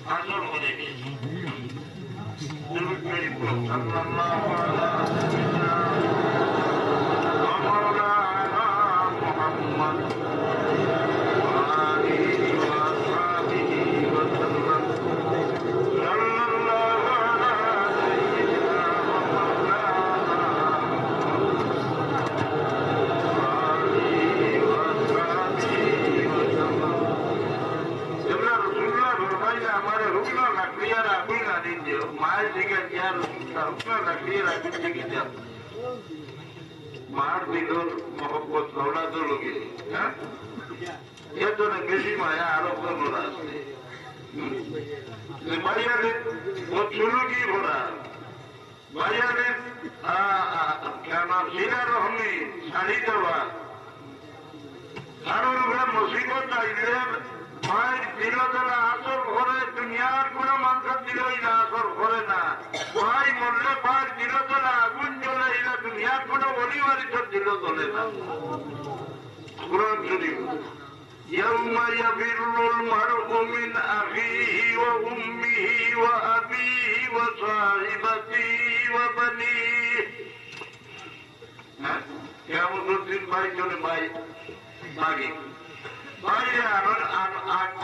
আসল হয়ে গেছে মায়ের দিকে মার দিগর মহব্বত দৌড়াতে লোকে এর জন্য বেশি মায়া আরো করা আছে বাইরে কি ভরা বাইরে কেন সিরা রহমি শাড়ি দেওয়া কারোর উপরে মুসিবত আইলে মায়ের দিলতলা আসর ঘরে দুনিয়ার কোন মানুষের দিলই না আসর ঘরে না মাই মরলে পায়ের দিলতলা আগুন জ্বলে এরা দুনিয়ার কোন অলিবারিত দিল চলে না কোরআন শরীফ يوم يفر المرء من أخيه وأمه وأبيه وصاحبته وبنيه কেমন দিন ভাই চলে ভাই মাগে বাইরে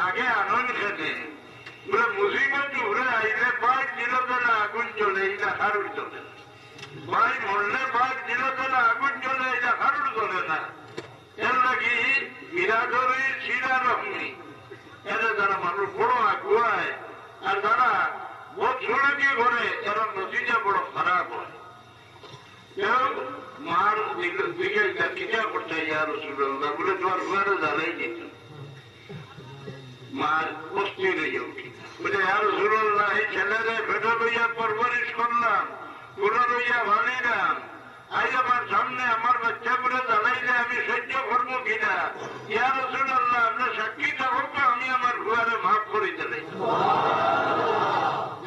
আগে আনন্দ খেতে পুরো মুসিবত ঘুরে আইলে বাইক দিলতলা আগুন চলে এটা হারুর চলে ভাই মরলে বাইক দিলতলা আগুন চলে এটা হারুর চলে না এর নাকি বিরাদরি শিরা রহমি এদের যারা মানুষ বড় আগুয়ায় আর যারা ভোট ছড়াকি করে এরা নদীটা বড় খারাপ হয় মার দিকে কিনা করতে ইয়ার রসুল্লাহ বলে তোমার ঘরে জ্বালাই দিত মার বস্তি রয়ে উঠি বলে ইয়ার রসুল্লাহ এই ছেলেরে ফেটে লইয়া পরবরিশ করলাম গুলো লইয়া ভালিলাম আজ আমার সামনে আমার বাচ্চা করে জ্বালাইলে আমি সহ্য করবো কিনা ইয়ার রসুল্লাহ আপনার সাক্ষী থাকো আমি আমার ঘরে মাফ করে দিলাই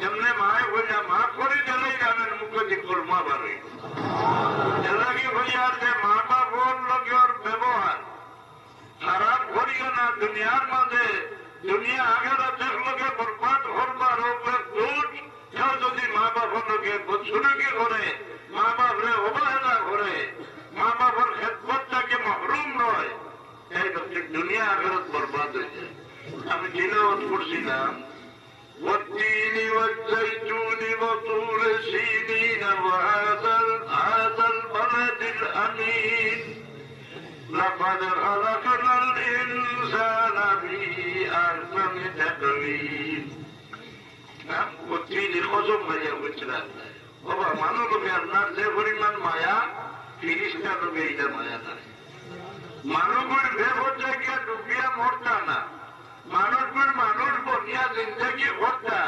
যেমনি মায় বইলা মাফ করে দিলাই আমার মুখে দিয়ে কলমা বাড়ি এলাকি হইয়ার যে মা বাবার লোকের ব্যবহার খারাপ করিও না দুনিয়ার মাঝে দুনিয়া আগের লোকে বরবাদ করবার দূর কেউ যদি মা বাবার লোকে বৎসুরকি করে মা বাপরে অবহেলা করে মা বাবার খেদমতটাকে মহরুম নয় এই দুনিয়া আগেরত বরবাদ হয়ে যায় আমি তিলাওয়াত করছিলাম والتين والزيتون وطور سينين وهذا البلد الأمين لقد خلقنا الإنسان في أحسن تقويم والتين خزم মায়া বুঝলাম বাবা মানব লোকে আপনার যে পরিমাণ মায়া ফিরিস্তা লোকে এইটা মায়া নাই মানবের ব্যবহার গিয়া ডুবিয়া মরতা না মানুষের মানুষ বনিয়া জিন্দগি হত্যা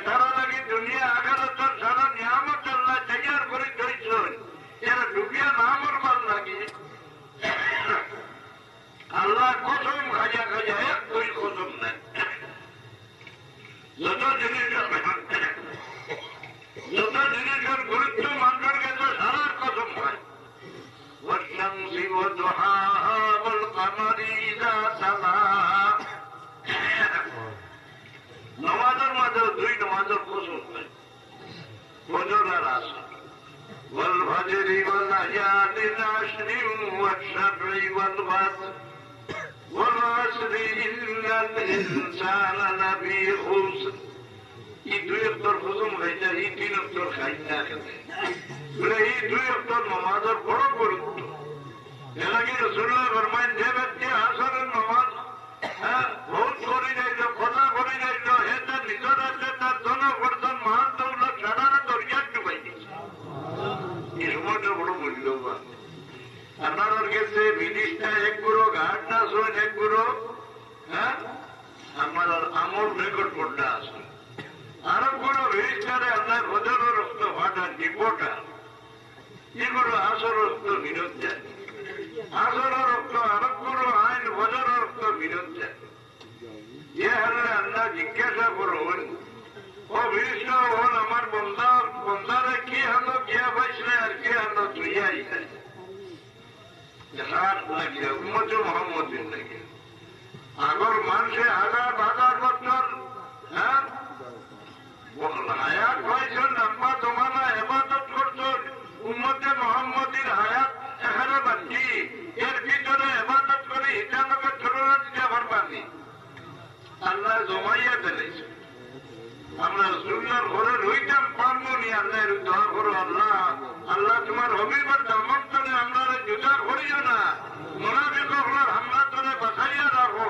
তারা লাগে দুনিয়া আগারতর সারা নিয়ামত আল্লাহ তৈয়ার করে ধরছেন এরা ডুবিয়া না মরবার লাগে আল্লাহ কসম খাজা খাজা এক দুই কসম নেন যত জিনিসের গুরুত্ব মানুষের কাছে সারার কসম হয় والشمس وضحاها والقمر إذا تلاها নমাজের মাঝে দুই নমাজের কসম নাই ফজর আর আসর والفجر والليال العشر والشفع والوتر والعصر আসরি ইন্নাল ইনসানা লাফি খুসর। এই দুই অক্ষর হুজুম খাইতা, এই তিন অক্ষর খাইতা খেতে বলে এই দুই অক্ষর নামাজের বড় গুরুত্ব। এলাকি রাসূলুল্লাহ ফরমায়েন, যে ব্যক্তি আসরের নামাজ বহুত করে যাইল, কথা করে যাইল, হে তার নিজের আছে তার জন্য করতেন মহান দৌলত সাধারণ দরিয়ার ডুবাই দিচ্ছে। এই সময়টা বড় মূল্যবান। আপনার কাছে বিদেশটা এক গুরো, ঘাটটা শোন এক গুরো, আপনার আমল রেকর্ড করতে আসুন। আরব গুলো রেজিস্টারে আপনার হজর রক্ত ফাটা রিপোর্টার, এগুলো আসল রক্ত বিরোধ যায়। আসল রক্ত আরব গুলো আইন হজর রক্ত বিরোধ যায়। যে হারে আল্লাহ জিজ্ঞাসা করুন, ও বিষ্ণ হল আমার বন্ধারে কি হলো, গিয়া পাইছিলে আর কি হলো তুই আইলে উম্মতে মোহাম্মদের লাগে। আগর মানুষে হাজার হাজার বছর হায়াত পাইছেন, লম্বা জমানা এবাদত করছেন। উম্মতে মোহাম্মদের হায়াত এখানে বাকি, এর ভিতরে এবাদত করে হিসাবে ছোটরা দিতে পারবানি। আল্লাহ জমাইয়া ফেলেছে। আমরা রসুল্লাহর ঘরে রইতাম পারবো নি। আল্লাহ দোয়া করো, আল্লাহ আল্লাহ তোমার হবিবার দামন তলে আমরা জুতা করিও না, মুনাফিকদের হামলা তলে বাঁচাইয়া রাখো।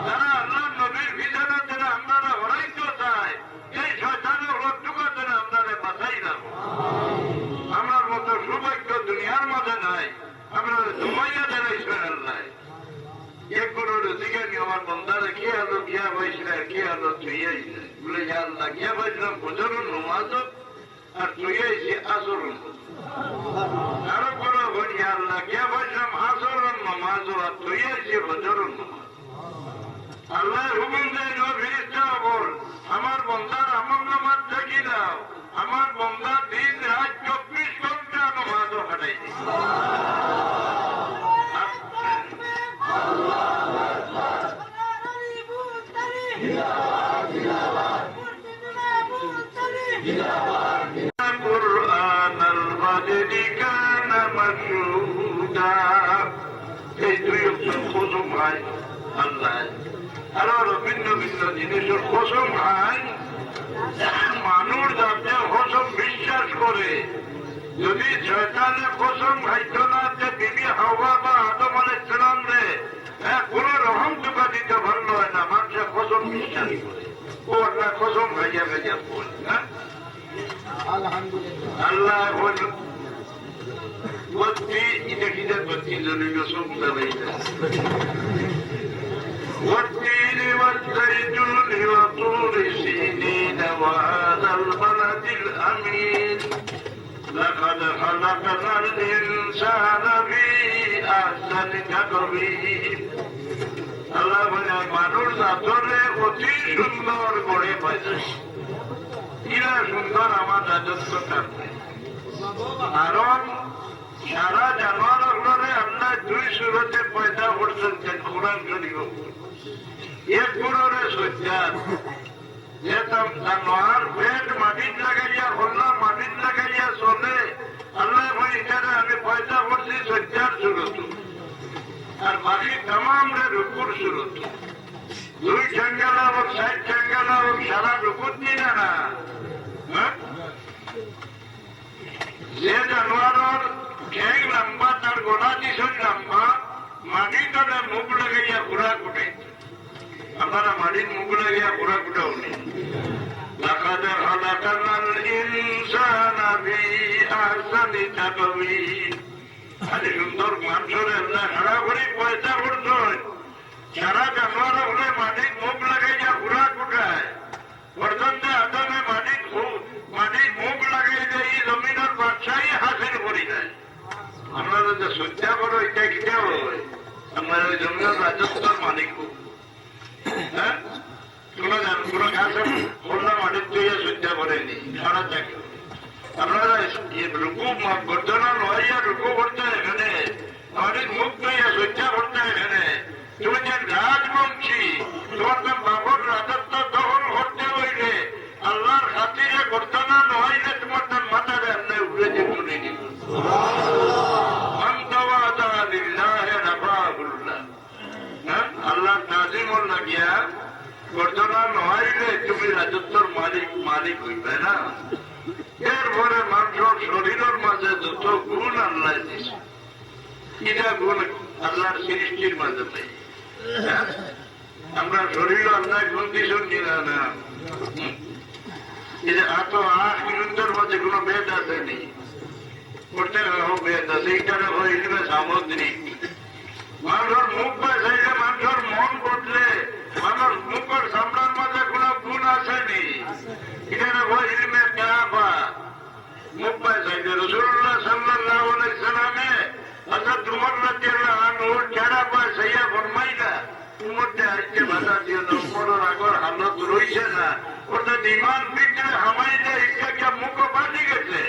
যারা আল্লাহ নবীর বিধানে যারা আপনারা হরাইতে চায়, এই শয়তানের রোগটুকা যেন আপনারা বাঁচাই রাখো। আমার মতো সৌভাগ্য দুনিয়ার মাঝে নাই, আপনারা জমাইয়া জানাইছেন আল্লাহ। এক গুরুর জিজ্ঞাসা আমার বন্ধারে কি হলো, গিয়া পাইছিল কি হলো তুই আইলে বলে, আল্লাহ গিয়া পাইছিলাম ফজরের নামাজ আর তুই আইছি আসরের। আরো কোনো বলি, আল্লাহ গিয়া পাইছিলাম আসরের নামাজ আর তুই আইছি ফজরের নামাজ। আল্লাহ হুকুম দেয় ফিরিস্তা বল, আমার বন্ধার আমল নামাজ দেখি দাও। আমার বন্ধা দিন রাত 24 ঘন্টা নামাজও হাঁটাই দিই। এই দুই কসম ভাই আল্লাহ আরো ভিন্ন ভিন্ন জিনিসের কসম ভাই। মানুষ যাতে কসম বিশ্বাস করে, যদি শয়তানে কসম খাইত না যে বিবি হাওয়া বা আদম আলাইহিস সালাম রে কোন রকম চুকা দিতে পারলো না, মানুষের কসম বিশ্বাস করে। ও আল্লাহ কসম খাইয়া খাইয়া বল, আল্লাহ বল والتين والزيتون وطور سينين وهذا البلد الأمين لقد خلقنا الإنسان في أحسن تقويم। আল্লাহ বলে মানুষ জাতরে অতি সুন্দর গড়ে পাইছে। এরা সুন্দর আমার রাজত্ব থাকবে। কারণ সারা জানোয়ারগুলোরে আল্লাহ দুই সুরতে পয়দা করছেন। কোরআন শরীফ এক গুণরে সজ্জার যে জানোয়ার পেট মাটির লাগাইয়া হল্লা মাটির লাগাইয়া চলে, আল্লাহ ভাই এখানে আমি পয়দা করছি সজ্জার সুরত, আর বাকি তাম রে রুকুর সুরত। দুই ঠেঙ্গালা হোক, 60 ঠেঙ্গালা হোক, সারা রুকুর দিন না। যে জানোয়ারের ঠেং লম্বা, তার গোলা দিশন লম্বা, মাটির তলে মুখ লাগাইয়া ঘোরা কুটে। আপনারা মাটির মুখ লাগাইয়া ঘোরা কুটাও নেই। لقد خلقنا الإنسان في أحسن تقويم। খালি সুন্দর মানুষের আল্লাহ সারা করে পয়সা করছে। সারা জানোয়ার হলে মাটির মুখ লাগাইয়া ঘোরা কুটায়। পর্যন্ত আদমে মাটির মুখ লাগাই দেয়, এই জমিনের বাদশাহী হাসিল করি দেয়। আপনারা যে সজ্জা করো এটা কিটা হয়, আপনার ওই জমিনের রাজস্বর মালিক হ্যাঁ কোন গাছে খোলা মাটির তৈরি সজ্জা করেনি সারা থাকে। আপনারা রুকু গর্জনা লইয়া রুকু করতে এখানে, মাটির মুখ তৈরি সজ্জা করতে এখানে। তুমি যে রাজবংশী, তোমার বাবর রাজত্ব দখল করতে হইলে আল্লাহর খাতিরে গর্জনা নইলে তোমার তার মাথার এমনি উঠে যে তুলে নিব। আল্লাহ ঘটনা নহাইলে তুমি রাজত্বর মালিক হইবে না। এরপরে মানুষের শরীরের মাঝে যত গুণ আল্লাহ দিছে, এটা গুণ আল্লাহর সৃষ্টির মাঝে নেই। আমরা শরীর আল্লাহ গুণ দিছুন কিনা না, এই যে এত আখের মাঝে কোন ভেদ আসেনি, প্রত্যেক ভেদ আছে। এইটারে হইলে সামুদ্রিক। মানুষের মুখ বাঁচাইলে মানুষের মন বদলে, মানুষ মুখের সামনের মাঝে কোন গুণ আসেনি, এখানে ইলমে কাবা মুখ বাঁচাইলে রাসূলুল্লাহ সাল্লাল্লাহু আলাইহি সাল্লামে হযরত উমর রাদিয়াল্লাহু আনহুর চেহারা বাঁচাইয়া ফরমাইলা, উম্মতে আজকে বাধা দিয়ে নম্বরের আগর হালত রইছে না, অর্থাৎ ইমান বিক্রে হামাইলে ইচ্ছাকে মুখ বাঁচি গেছে।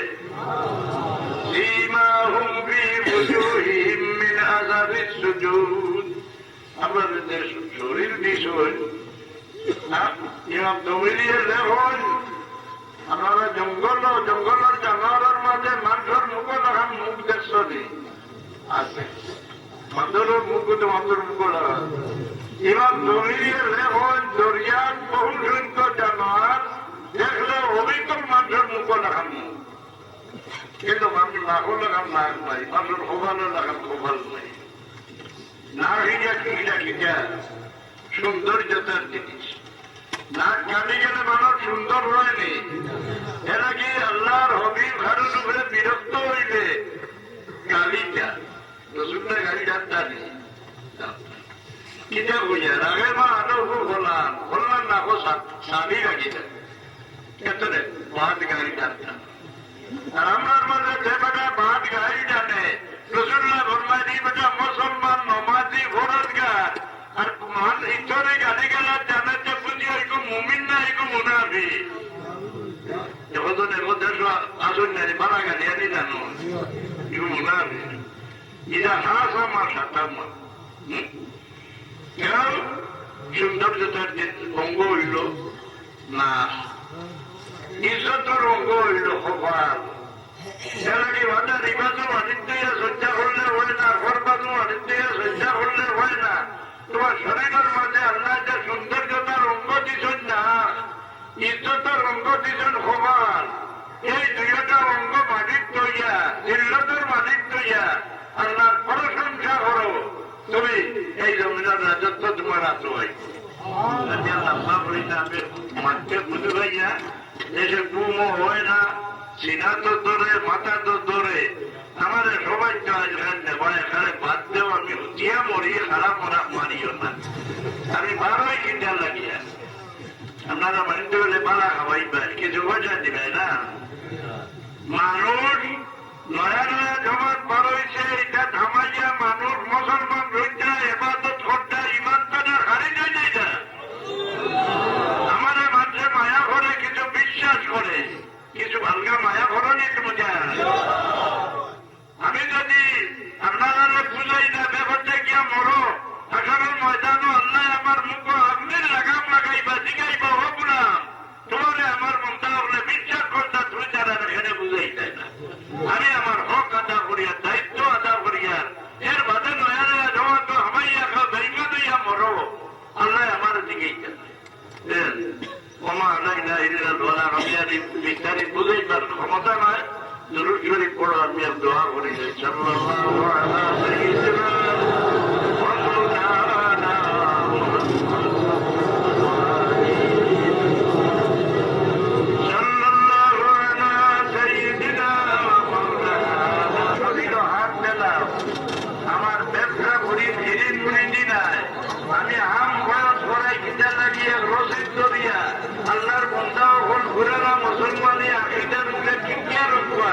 সীমাহুম ফি বুজুহিহিম মিন আযাবিস সুজুদ। আমাদের শরীর বিষয় ইমাম দৌলিয়ে লেখন, আপনারা জঙ্গলের জানোয়ারের মাঝে মানুষের মুখ লাগান, মুখ দেখছি আছে, মানুষের মুখ মানুষের মুখ লাগান। ইমাম দৌলিয়ে লেখন, দরিয়ার বহু সংখ্যক জানোয়ার দেখলে অবিকল মানুষের মুখ লাগান, কিন্তু মানুষ লাখো লাগান নাক নাই, মানুষের খোভালো লাগান খোভাল নাই। না খিটা সৌন্দর্যতার জিনিস। নাক কাটি গেলে মানুষ সুন্দর হয়নি। এরা কি আল্লাহর হবিব খারুর উপরে বিরক্ত হইলে গালিটা রসুলটা গালি যাত্রা নেই কিটা বুঝে রাগে মা আলো বললাম না ও স্বামী রাখিটা এত বাদ গাড়ি যাত্রা। আর আমার মধ্যে যে বেটা বাদ গাড়ি জানে, রসুল্লাহ ফরমায় দি বেটা মুসলমান নমাজি ফরজগার, আর মান ইতরে গালি গালার জানে যে বুঝি এগো মুমিন না এগো মুনাফিক। যখন এর মধ্যে আসুন জানি বালা গালি আনি জানো এগো মুনাফিক। এটা হাস আমার সাতাম্মা কেউ সৌন্দর্যতার অঙ্গ হইল না, ইজ্জতের অঙ্গ হইল কপাল। এলাকি ভাষা নির্বাচন আদিত্য সজ্জা করলে হয় না, ঘরবাদু আদিত্য সজ্জা করলে হয় না। তোমার শরীরের মাঝে আল্লাহ যে সৌন্দর্যতার অঙ্গ দিচ্ছেন না, ইজ্জতের অঙ্গ দিচ্ছেন কপাল, এই দুইটা অঙ্গ মালিক তৈয়া, জিল্লতের মালিক তৈয়া আল্লাহর প্রশংসা করো। তুমি এই জমিনের রাজত্ব তোমার আছো হয় মাঠে বুঝে ভাইয়া, দেশে গুমও হয় না, সিনা তো ধরে, মাথা তো ধরে। আমাদের সবাই তো এখানে বাদ দেও, আমি হুতিয়া মরি, খারাপ মারিও না। আমি বারোই কিনতে লাগিয়া আপনারা মানিতে হলে বালা খাওয়াইবেন, কিছু পয়সা দিবে না। মানুষ নয়া নয়া জমাত বার হয়েছে, এটা থামাইয়া মানুষ মুসলমান রইটা এবাদত করতে ইমান তাদের হারি যায় না। এটা আমাদের মানুষে মায়া করে, কিছু বিশ্বাস করে, কিছু হালকা মায়া করনি। তুমি আমি যদি আপনারা বুঝাই না ব্যাপারটা গিয়া মরো, আসলের ময়দানও আল্লাহ আমার মুখ আপনি লাগাম লাগাইবা জিগাইবা হোক না, তোমার আমার মনটা বলে বিশ্বাস করতা, তুই তারা এখানে বুঝাই যায় না। আমি আমার হক আদা করিয়া, দায়িত্ব আদা করিয়া, এর বাদে নয়া নয়া জমা তো হামাইয়া খাও দায়িত্ব দিয়া মরো, আল্লাহ আমার দিকেই ক্ষমা নাই না। আমি আর বিস্তারিত বুঝাইবার ক্ষমতা নয়। দুরূদ শরীফ পড়ো, আমি আর দোয়া করি সাল্লাল্লাহু আলা সাইয়্যিদিনা আমি আম বয়স করাই কিনা লাগিয়ে রসিদ করিয়া আল্লাহর বন্ধা হল ঘুরেরা মুসলমানি আকিদার মুখে টিকিয়া রক্ষা,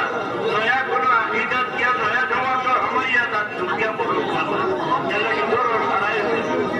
নয়া কোন আকিদার দিয়া নয়া জমা তো হমাইয়া তার ঢুকিয়া বড় কথা এলা কিন্তু হারাই মনে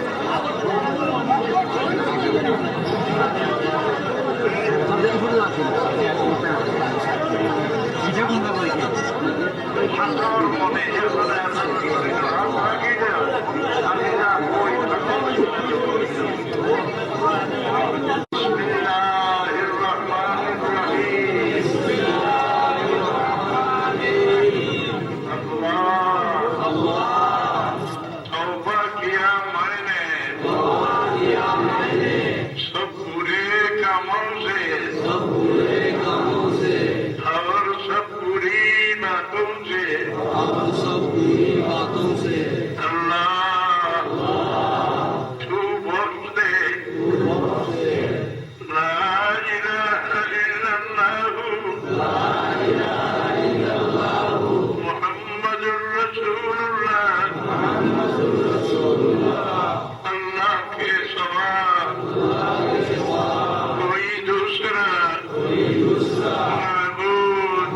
माबूद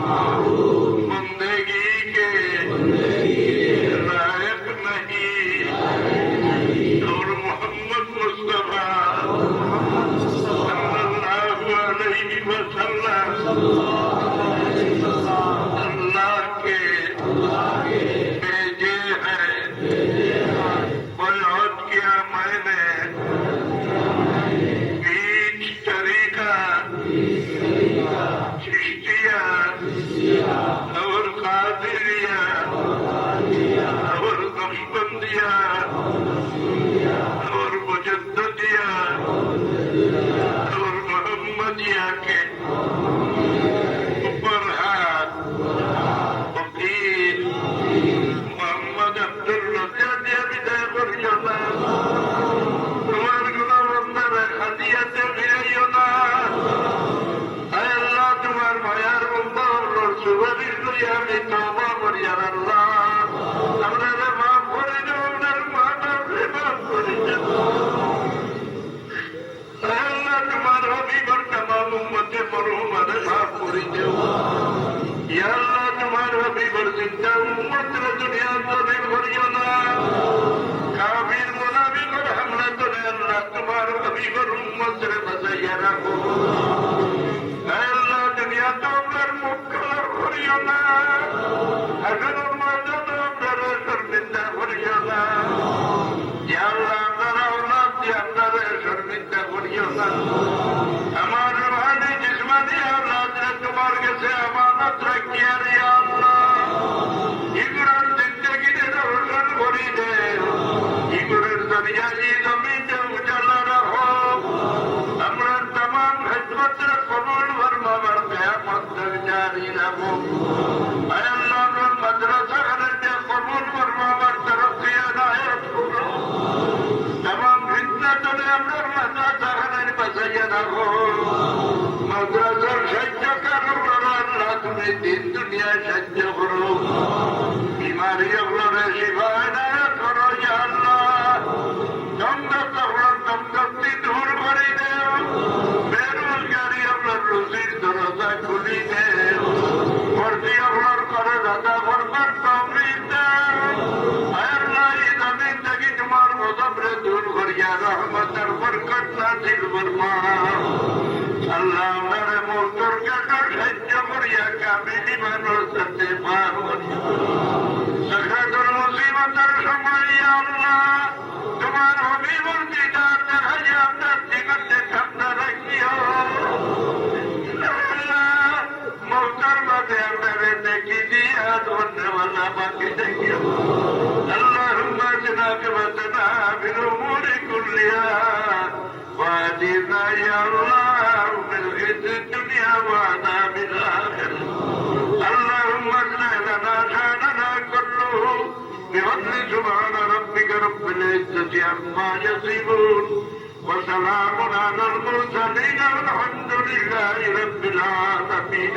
बंदगी के लायक नहीं और मोहम्मद मुस्तफा सल्लल्लाहु अलैहि वसल्लम अल्लाह के भेजे हैं। बयान किया मैंने बीच तरीका चिश्तिया और कादिरिया और नक्शबंदिया और मुजद्दिदिया और मोहम्मदिया के ऊपर हाथ फकीर मोहम्मद अब्दुल रज़्ज़ाक़ दिया विदाय करियो ना। তোমার গোলাম বান্দারা খাদিয়াতে ফিরাইও না। আয় আল্লাহ, তোমার মায়ার বান্দা হলো সুপারিশ করি আমি তওবা করি। আর আল্লাহ আপনারা মাফ করে দাও, আপনার মাতাকে মাফ করে দাও। আয় আল্লাহ, তোমার হাবিবের तमाम উম্মতে মরহুমারে মাফ করে দাও। ইয়া আল্লাহ, তোমার হাবিবের জিন্দা উম্মতরে দুনিয়া জলে করিও না। কাফির মুনাফিকের হামলা করে আল্লাহ তোমার হাবিবের উম্মতরে বাঁচাইয়া রাখো। আয় আল্লাহ, দুনিয়া তো আপনার মুখ কালো করিও না। হাজারের ময়দানে আপনারা শর্মিন্দা করিও না। ইয়া আল্লাহ, আপনারা ওনার দিয়ে আপনারা শর্মিন্দা করিও না। আমার রুহানি জিসমানি আওলাদরে তোমার কাছে আমানত রাখিয়া রে আল্লাহ। ইগুলোর জিন্দগিতে রোশন করে দেও। ইগুলোর দুনিয়াবি জমিনে উজালা রাখো। আমরা तमाम খিদমতরে কবুল ফরমাবার কিয়ামত তক জারি রাখো। আয় আল্লাহ, আমার মাদ্রাসাখানাতে কবুল ফরমাবার তরফে ইনায়াত করো। तमाम ফিতনা থেকে আপনার মাদ্রাসাখানার বাঁচাইয়া রাখো। মাদ্রাসার সাহায্য করো আল্লাহ, তুমি দিন দুনিয়ায় সাহায্য করো। বিমারি আপনারা শিফা ইনায়াত করো ইয়া আল্লাহ। দমদম আপনার দমদমটি দূর করে দেও। বেরোজগারি আপনার রুজির দরজা খুলি দেও। ভর্তি আপনার করে দাদা করবার তৌফিক দাও। আয় আল্লাহ, এই জমিন থেকে তোমার গজবরে দূর করিয়া রহমতের বরকত নাযিল ফরমা। আল্লাহ, আপনারে মওতর কাছে সাহায্য করিয়া কামিল ইমানের সাথে পার করিয়া। সাকরাতুল মুসিবতের সময় ইয়া আল্লাহ, তোমার হাবিবের দিদার দেখাইয়া আপনার দিগন্তে ঠান্ডা রাখিও। আল্লাহ, মওতর মাঝে আপনারে দেখি দিয়া ধন্যবাদ বাকি দেখিও। আল্লাহুম্মা জিনাকে বাতনা বিল উমুরি কুল্লিহা ওয়াজিনা ইয়া আল্লাহ মিন খিজি দুনিয়া ওয়া আযাবিল আখিরাহ। আল্লাহুম্মা আজলিহ লানা শা'নানা কুল্লুহু বিফadli সুবহান রাব্বিকা রাব্বিল ইজ্জাতি আম্মা ইয়াসিফুন ওয়া সালামুন আলাল মুরসালিন ওয়ালহামদুলিল্লাহি রাব্বিল আলামিন।